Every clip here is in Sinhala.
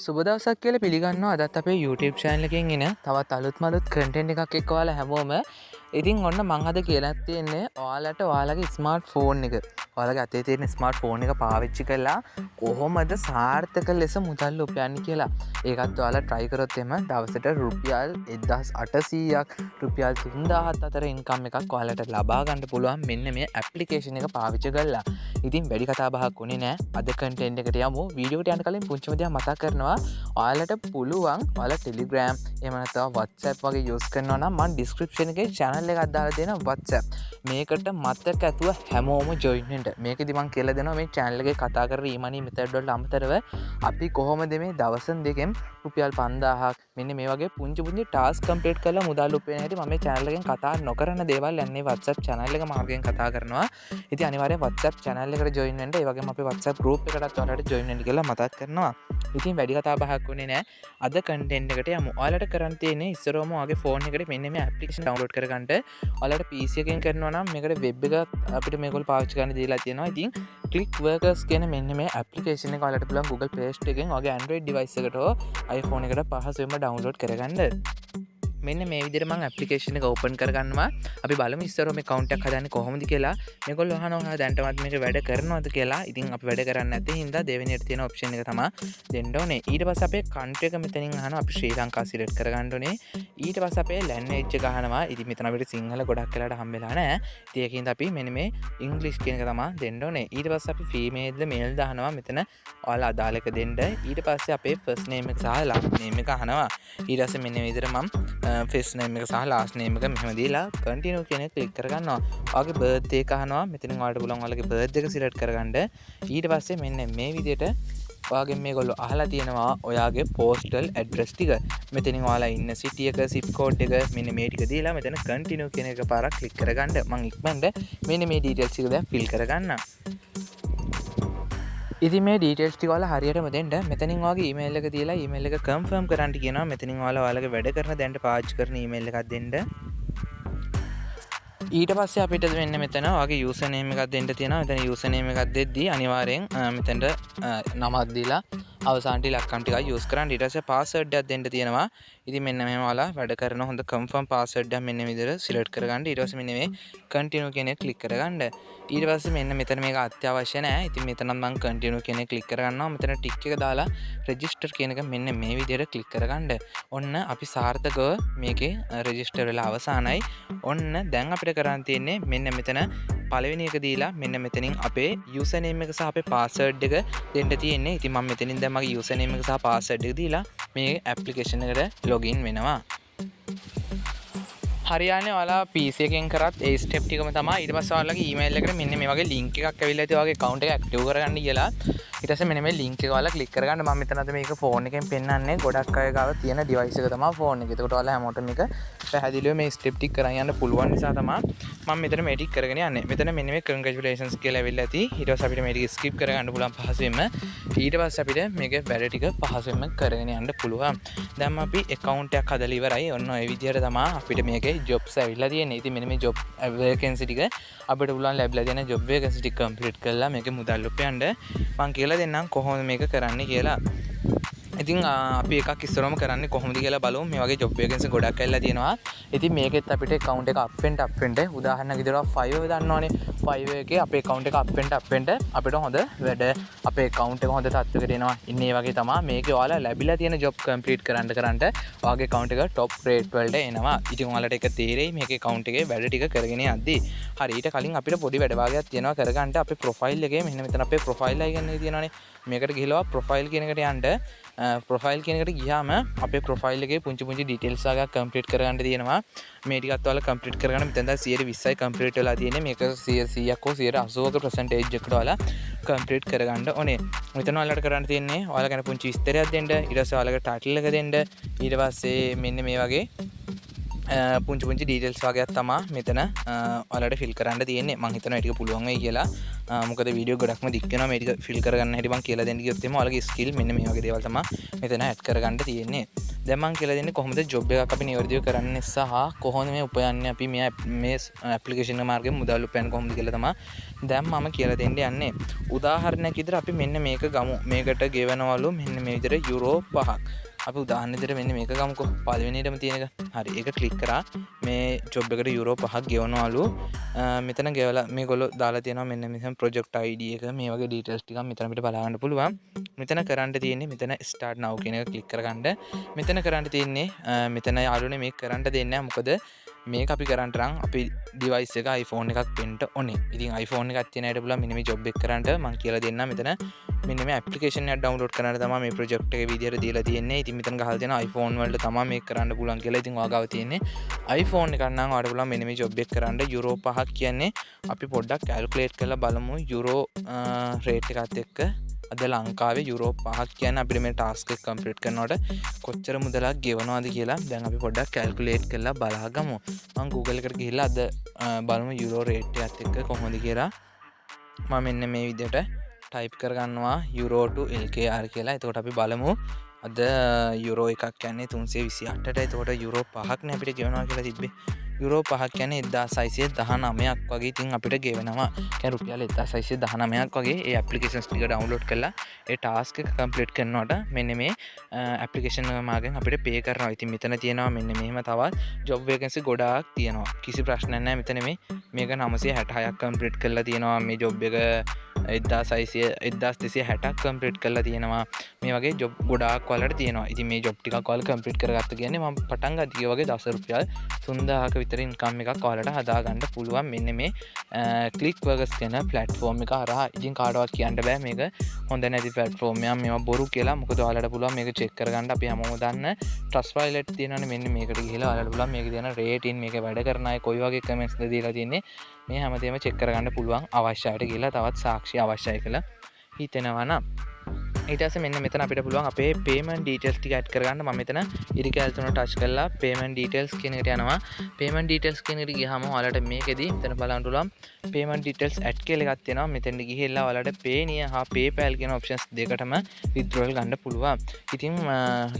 සුබ දවසක් කියලා පිළිගන්නවා. අදත් අපේ YouTube channel එකෙන් එන තවත් අලුත් content එකක් එක්ක ඔයාලා හැමෝම ඉතින් ඔන්න මං අද කියලා තියෙන්නේ ඔයාලට ඔයාලගේ ස්මාර්ට් ෆෝන් එක ඔයාලගේ අතේ තියෙන ස්මාර්ට් ෆෝන් එක පාවිච්චි කරලා කොහොමද සාර්ථක ලෙස මුදල් උපයන්නේ කියලා. ඒකත් ඔයාලා try කරොත් එම දවසට රුපියල් 1800ක් රුපියල් 3000ත් අතර ඉන්කම් එකක් ඔයාලට ලබා ගන්න පුළුවන් මෙන්න මේ application එක පාවිච්චි කරලා. ඉතින් වැඩි කතා බහක් උනේ නෑ. අද content එකට යමු. වීඩියෝ එකට යන්න කලින් පුංචිම දෙයක් මතක් කරනවා. ඔයාලට පුළුවන් ඔයාලා Telegram එහෙම නැත්නම් WhatsApp වගේ use කරනවා නම් මම description එකේ channel එකක් දාලා දෙනවා WhatsApp. මේකට මතක ඇතුව හැමෝම join වෙන්න. මේකෙදි මම කියලා දෙනවා මේ channel එකේ කතා කරන e-money method වලට අමතරව අපි කොහොමද මේ දවසෙන් දෙකෙන් රුපියල් 5000ක් මෙන්න මේ වගේ පුංචි task complete කරලා මුදල් උපයන හැටි මම මේ channel එකෙන් කතා නොකරන දේවල් යන්නේ WhatsApp channel එක මාර්ගයෙන් කතා කරනවා. ඉතින් අනිවාර්යෙන් WhatsApp channel එකට join වෙන්න. ඒ වගේම අපේ WhatsApp group එකටත් ඔයාලට join වෙන්න කියලා මතක් කරනවා. ඉතින් වැඩි කතා බහක් උනේ නෑ. අද content එකට යමු. ඔයාලට කරන්න තියෙන්නේ ඉස්සරවම ඔයාගේ phone එකට මෙන්න මේ application download කරගන්න. ඔයාලට PC එකෙන් කරනවා නම් මේකට web එක අපිට මේගොල්ලෝ පාවිච්චි කරන්න දීලා තියෙනවා. ඉතින් click workers කියන මෙන්න මේ application එක ඔයාලට පුළුවන් Google Play Store එකෙන් ඔයාගේ Android device එකට හෝ iPhone එකට පහසුවෙන්ම download කරගන්න. මෙන්න මේ විදිහට මම application එක open කරගන්නවා. අපි බලමු ඉස්සරව මේ account එකක් හදන්නේ කොහොමද කියලා. මේගොල්ලෝ අහනවා දැන්ටමත් මේක වැඩ කරනවද කියලා. ඉතින් අපි වැඩ කරන්නේ නැත්නම් හින්දා දෙවෙනියට තියෙන option එක තමයි දෙන්න ඕනේ. ඊට පස්සේ අපේ country එක මෙතනින් අහනවා අපි ශ්‍රී ලංකා select කරගන්න ඕනේ. ඊට පස්සේ අපේ language එක අහනවා. ඉතින් මෙතන අපිට සිංහල ගොඩක් වෙලාට හම්බෙලා නැහැ. ඉතින් ඒකින්ද අපි මෙන්න මේ English කියන එක තමයි දෙන්න ඕනේ. ඊට පස්සේ අපි female ද male ද අහනවා. මෙතන ඔයාලා අදාළ එක දෙන්න. ඊට පස්සේ අපේ first name එක සහ last name එක අහනවා. ඊට පස්සේ මෙන්න මේ විදිහට මම first name එක සහ last name එක මෙහෙම දීලා continue කියන එක click කරගන්නවා. ඔයාගේ birthday එක අහනවා. මෙතනින් ඔයාලට පුළුවන් ඔයාලගේ birthday එක select කරගන්න. ඊට පස්සේ මෙන්න මේ විදිහට ඔයාගෙන් මේගොල්ලෝ අහලා තියෙනවා ඔයාගේ postal address ටික. මෙතනින් ඔයාලා ඉන්න city එක zip code එක මෙන්න මේ ටික දීලා මෙතන continue කියන එක පාරක් click කරගන්න. මම ඉක්මනට මෙන්න මේ details ටික දැන් fill කරගන්නම්. ඉතින් මේ details ටික ඔයාලා හරියටම දෙන්න. මෙතනින් ඔයාගේ email එක තියලා email එක confirm කරන්න කියනවා. මෙතනින් ඔයාලගේ වැඩ කරන දැන්ට පාවිච්චි කරන email එකක් දෙන්න. ඊට පස්සේ අපිට මෙන්න මෙතන ඔයාගේ user name එකක් දෙන්න තියෙනවා. මෙතන user name එකක් දෙද්දී අනිවාර්යෙන් මෙතනට නමක් දීලා අවසානට ඉලක්කම් ටිකක් use කරන්න. ඊට පස්සේ password එකක් දෙන්න තියෙනවා. ඉතින් මෙන්න මෙහෙම ඔයාලා වැඩ කරන හොඳ confirm password එකක් මෙන්න විදිහට select කරගන්න. ඊට පස්සේ මෙන්න මේ continue කියන එක click කරගන්න. ඊට පස්සේ මෙන්න මෙතන මේක අත්‍යවශ්‍ය නැහැ. ඉතින් මෙතන මම continue කියන එක click කරගන්නවා. මෙතන tick එක දාලා register කියන එක මෙන්න මේ විදිහට click කරගන්න. ඔන්න අපි සාර්ථකව මේකේ register වෙලා අවසానයි. ඔන්න දැන් අපිට කරන්න තියෙන්නේ මෙන්න මෙතන පළවෙනි එක දීලා මෙන්න මෙතනින් අපේ user name එක සහ අපේ password එක දෙන්න තියෙන්නේ. ඉතින් මම මෙතනින් දැන් මගේ user name එක සහ password එක දීලා මේ application එකට login වෙනවා. හරියන්නේ ඔයාලා PC එකෙන් කරත් ඒ ස්ටෙප් ටිකම තමයි. ඊට පස්සේ ඔයාලගේ email එකට මෙන්න මේ වගේ link එකක් ඇවිල්ලා තියෙනවා. ඔයාගේ account එක active කරගන්න කියලා. ඊට පස්සේ මෙන්න මේ link එක ඔයාලා click කරගන්න. මම මෙතන අද මේක phone එකෙන් පෙන්නන්නේ. ගොඩක් අය ගාව තියෙන device එක තමයි phone එක. ඒකට ඔයාලා හැමෝටම මේක පැහැදිලිව මේ ස්ටෙප් ටික කරන් යන්න පුළුවන් නිසා තමයි මම මෙතන මේ ටික කරගෙන යන්නේ. මෙතන මෙන්න මේ congratulations කියලා ඇවිල්ලා ඇති. ඊට පස්සේ අපිට මේ ටික skip කරගන්න පුළුවන් පහසුවෙන්ම. ඊට පස්සේ අපිට මේකේ වැඩ ටික පහසුවෙන්ම කරගෙන යන්න පුළුවන්. දැන් අපි account එකක් හදලා ඉවරයි. ඔන්න ඔය විදිහට තමයි අපිට මේකේ jobs ඇවිල්ලා තියෙන්නේ. ඉතින් මෙන්න මේ job vacancy ටික අපිට පුළුවන් ලැබිලා තියෙන job vacancy ටික complete කරලා මේකේ මුදල් උපයන්න මම කියලා දෙන්නම් කොහොමද මේක කරන්නේ කියලා. ඉතින් අපි එකක් ඉස්සරවම කරන්නේ කොහොමද කියලා බලමු. මේ වගේ job vacancy ගොඩක් ඇවිල්ලා තියෙනවා. ඉතින් මේකෙත් අපිට account එක up වෙන්න උදාහරණයක් විදිහට 5 දන්නවනේ. 5 එකේ අපේ account එක up වෙන්න අපිට හොඳ වැඩ අපේ account එක හොඳ තත්ත්වයකට එනවා. ඉන්නේ වගේ තමයි මේකේ ඔයාලා ලැබිලා තියෙන job complete කරන්න ඔයාගේ account එක top rate වලට එනවා. ඉතින් ඔයාලට ඒක තේරෙයි මේකේ account එකේ වැඩ ටික කරගෙන යද්දී. හරි ඊට කලින් අපිට පොඩි වැඩ භාගයක් තියෙනවා කරගන්න. අපේ profile එකේ මෙන්න මෙතන අපේ profile icon එක තියෙනවානේ. මේකට ගිහලා profile කියන එකට යන්න. profile කියන එකට ගියාම අපේ profile එකේ පුංචි details වගේ complete කරගන්න තියෙනවා. මේ ටිකත් ඔයාලා complete කරගන්න මෙතන දැන් 120යි complete වෙලා තියෙන්නේ. මේක 100ක් හෝ 180ක percentage එකට ඔයාලා complete කරගන්න ඕනේ. මෙතන ඔයාලට කරන්න තියෙන්නේ ඔයාලා ගැන පුංචි විස්තරයක් දෙන්න. ඊට පස්සේ ඔයාලගේ title එක දෙන්න. ඊට පස්සේ මෙන්න මේ වගේ පුංචි details වගේක් තමයි මෙතන ඔයාලට fill කරන්න තියෙන්නේ. මම හිතනවා ඒක පුළුවන් වෙයි කියලා. මොකද වීඩියෝ ගොඩක්ම දික් වෙනවා. මේක fill කරගන්න හැටි මම කියලා දෙන්න කිව්වොත් එimhe ඔයාලගේ skill මෙන්න මේ වගේ දේවල් තමයි මෙතන add කරගන්න තියෙන්නේ. දැන් මම කියලා දෙන්නේ කොහොමද ජොබ් එකක් අපි නිවැරදිව කරන්නේ සහ කොහොමද මේ උපයන්නේ අපි මේ ඇප්ලිකේෂන් මාර්ගයෙන් මුදල් උපයන්නේ කොහොමද කියලා තමයි දැන් මම කියලා දෙන්න යන්නේ. උදාහරණයක් විදිහට අපි මෙන්න මේක ගමු. මේකට ගෙවනවලු මෙන්න මේ විදිහට යුරෝ 5ක්. අපි උදාහරණ විදිහට මෙන්න මේක ගමුකෝ. පළවෙනියටම තියෙන එක. හරි. ඒක ක්ලික් කරා. මේ ජොබ් එකට යුරෝ 5ක් ගෙවනවලු. මෙතන ගෙවලා මේගොල්ලෝ දාලා තියෙනවා මෙන්න මෙතන ප්‍රොජෙක්ට් ID එක මේ වගේ ඩීටේල්ස් ටිකක් මෙතන අපිට බලා ගන්න පුළුවන්. මෙතන කරන්න තියෙන්නේ මෙතන start now කියන එක ක්ලික් කරගන්න. මෙතන කරන්න තියෙන්නේ මෙතන යාළුවනේ මේක කරන්න දෙන්නේ නැහැ. මොකද මේක අපි කරන්න නම් අපි device එක iPhone එකක් වෙන්න ඕනේ. ඉතින් iPhone එකක් තියෙන අයට පුළුවන් මෙන්න මේ job එක කරන්න මම කියලා දෙන්නම්. මෙතන මෙන්න මේ application එක download කරන්න තමයි මේ project එක විදියට දීලා තියෙන්නේ. ඉතින් මෙතන ගහලා තියෙනවා iPhone වලට තමයි මේක කරන්න පුළුවන් කියලා. ඉතින් ඔයාගාව තියෙන්නේ iPhone එකක් නම් ඔයාලට පුළුවන් මෙන්න මේ job එක කරන්න. යුරෝ 5ක් කියන්නේ අපි පොඩ්ඩක් calculate කරලා බලමු යුරෝ rate එකත් එක්ක අද ලංකාවේ යුරෝ 5ක් කියන්නේ අපිට මේ ටාස්ක් එක කම්ප්ලීට් කරනකොට කොච්චර මුදලක් ගෙවනවද කියලා දැන් අපි පොඩ්ඩක් කැල්කියුලේට් කරලා බලහගමු. මම Google එකට ගිහිල්ලා අද බලමු යුරෝ රේට් එකත් එක්ක කොහොමද කියලා. මම මෙන්න මේ විදිහට ටයිප් කරගන්නවා යුරෝ to LKR කියලා. එතකොට අපි බලමු අද යුරෝ එකක් කියන්නේ 328ට. එතකොට යුරෝ 5ක් නේ අපිට ගෙවනවා කියලා තිබ්බේ. යුරෝ 5ක් කියන්නේ 1619ක් වගේ. ඉතින් අපිට ගෙවෙනවා කියන්නේ රුපියල් 1619ක් වගේ. ඒ ඇප්ලිකේෂන්ස් ටික ඩවුන්ලෝඩ් කරලා ඒ ටාස්ක් එක කම්ප්ලීට් කරනකොට මෙන්න මේ ඇප්ලිකේෂන් මාගෙන් අපිට පේ කරනවා. ඉතින් මෙතන තියෙනවා මෙන්න මෙහෙම තවත් ජොබ් වේකන්සි ගොඩාක් තියෙනවා. කිසි ප්‍රශ්නයක් නැහැ. මෙතන මේක 966ක් කම්ප්ලීට් කරලා තියෙනවා. මේ ජොබ් එක 1260ක් කම්ප්ලීට් කරලා තියෙනවා. මේ වගේ ජොබ් ගොඩාක් වලට තියෙනවා. ඉතින් මේ ජොබ් ටිකක් ඔයාලා කම්ප්ලීට් කරගත්ත කියන්නේ මම පටන් ගත්තී වගේ දවස් රුපියල් 3000ක විතර ඉන්කම් එකක් ඔයාලට හදා ගන්න පුළුවන් මෙන්න මේ ක්ලික් වර්කර්ස් කියන platform එක හරහා. ඉතින් කාටවත් කියන්න බෑ මේක හොඳ නැති platform එකක් මේවා බොරු කියලා. මොකද ඔයාලට පුළුවන් මේක check කරගන්න. අපි හැමෝම දන්න Trustpilot තියෙනවානේ. මෙන්න මේකට ගිහලා ඔයාලට පුළුවන් මේකේ තියෙන rating මේක වැඩ කරන අය කොයි වගේ comments ද දීලා තියෙන්නේ මේ හැමදේම check කරගන්න පුළුවන්. අවශ්‍යයට ගිහලා තවත් සාක්ෂි අවශ්‍යයි කියලා හිතෙනවා නම් ඊට පස්සේ මෙන්න මෙතන අපිට පුළුවන් අපේ payment details ටික add කරගන්න. මම මෙතන ඉරිකැල් තුන touch කරලා payment details කියන එකට යනවා. payment details කියන එකට ගියාම ඔයාලට මේකෙදි මෙතන බලන්න පුළුවන් payment details add කියලා එකක් තියෙනවා. මෙතෙන්ට ගිහිල්ලා ඔයාලට Payoneer හා PayPal කියන options දෙකටම withdrawal ගන්න පුළුවන්. ඉතින්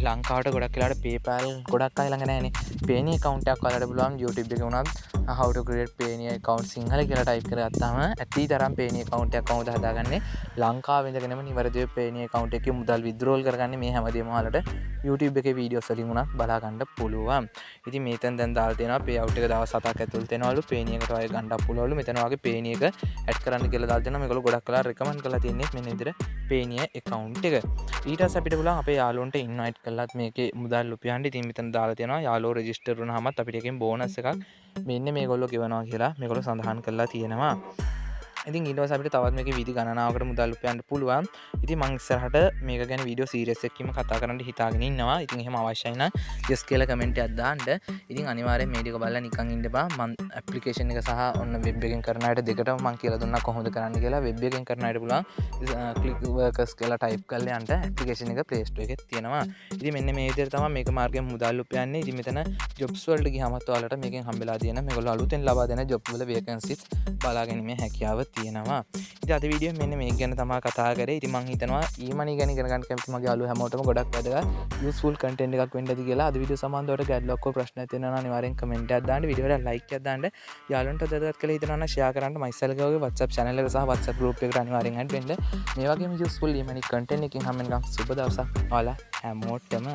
ලංකාවට ගොඩක් වෙලාවට PayPal ගොඩක් අය ළඟ නැහැනේ. Payoneer account එකක් ඔයාලට පුළුවන් YouTube එකේ වුණත් how to create Payoneer account Sinhala කියලා type කරගත්තාම ඇති තරම් Payoneer account එකක් කොහොමද හදාගන්නේ ලංකාවේ ඉඳගෙනම නිවැරදිව Payoneer account එකේ මුදල් withdrawal කරගන්නේ මේ හැමදේම ඔයාලට YouTube එකේ වීඩියෝස් වලින් උනත් බලා ගන්න පුළුවන්. ඉතින් මේතෙන් දැන් දාලා තියෙනවා payout එක දවස් 7ක් ඇතුළත එනවලු. Payoneer එකට ඔය ගන්නත් පුළුවන්ලු. මෙතන වගේ Payoneer එක add කරන්න කියලා දාලා තියෙනවා. මේගොල්ලෝ ගොඩක් වෙලා recommend කරලා තියෙන්නේ මෙන්න විදිහට Payoneer account එක. ඊට පස්සේ අපිට පුළුවන් අපේ යාළුවන්ට invite කරලාත් මේකේ මුදල් උපයන්න. ඉතින් මෙතන දාලා තියෙනවා යාළුවෝ register වුණාමත් අපිට එකෙන් bonus එකක් මෙන්න මේගොල්ලෝ ගෙවනවා කියලා මේගොල්ලෝ සඳහන් කරලා තියෙනවා. ඉතින් ඊට පස්සේ අපිට තවත් මේකේ විදි ගණනාවකට මුදල් උපයන්න පුළුවන්. ඉතින් මම ඉස්සරහට මේක ගැන වීඩියෝ සීරීස් එකකින්ම කතා කරන්න හිතාගෙන ඉන්නවා. ඉතින් එහෙම අවශ්‍යයි නම් yes කියලා කමෙන්ට් එකක් දාන්න. ඉතින් අනිවාර්යෙන් මේ ටික බලලා නිකන් ඉන්න එපා. මම ඇප්ලිකේෂන් එක සහ ඔන්න වෙබ් එකෙන් කරන අයට දෙකටම මම කියලා දුන්නා කොහොමද කරන්න කියලා. වෙබ් එකෙන් කරන අයට පුළුවන් ක්ලික් වර්කර්ස් කියලා ටයිප් කරලා යන්න ඇප්ලිකේෂන් එක Play Store එකේ තියෙනවා. ඉතින් මෙන්න මේ විදිහට තමයි මේක මාර්ගයෙන් මුදල් උපයන්නේ. ඉතින් මෙතන jobs වලට ගියාමත් ඔයාලට මේකෙන් හම්බෙලා තියෙන මේගොල්ලෝ අලුතෙන් ලබා දෙන job වල vacancies බලා ගැනීමේ හැකියාව තියෙනවා. ඉතින් අද වීඩියෝ මෙන්න මේක ගැන තමයි කතා කරේ. ඉතින් මම හිතනවා E-money ගැන ඉගෙන ගන්න කැමති මගේ යාළුවෝ හැමෝටම ගොඩක් වැදගත් useful content එකක් වෙන්න ඇති කියලා. අද වීඩියෝ සම්බන්ධවට ගැටලුවක් හෝ ප්‍රශ්නයක් තියෙනවා නම් අනිවාර්යෙන් කමෙන්ට් එකක් දාන්න. වීඩියෝ එකට like එකක් දාන්න. යාළුවන්ට වැදගත් කියලා හිතනවා නම් share කරන්න. මයිසල්ගේ වගේ WhatsApp channel එක සහ WhatsApp group එකට අනිවාර්යෙන් add වෙන්න. මේ වගේම useful E-money content එකකින් හැමෙන්නම් සුබ දවසක් ඔයාලා හැමෝටම.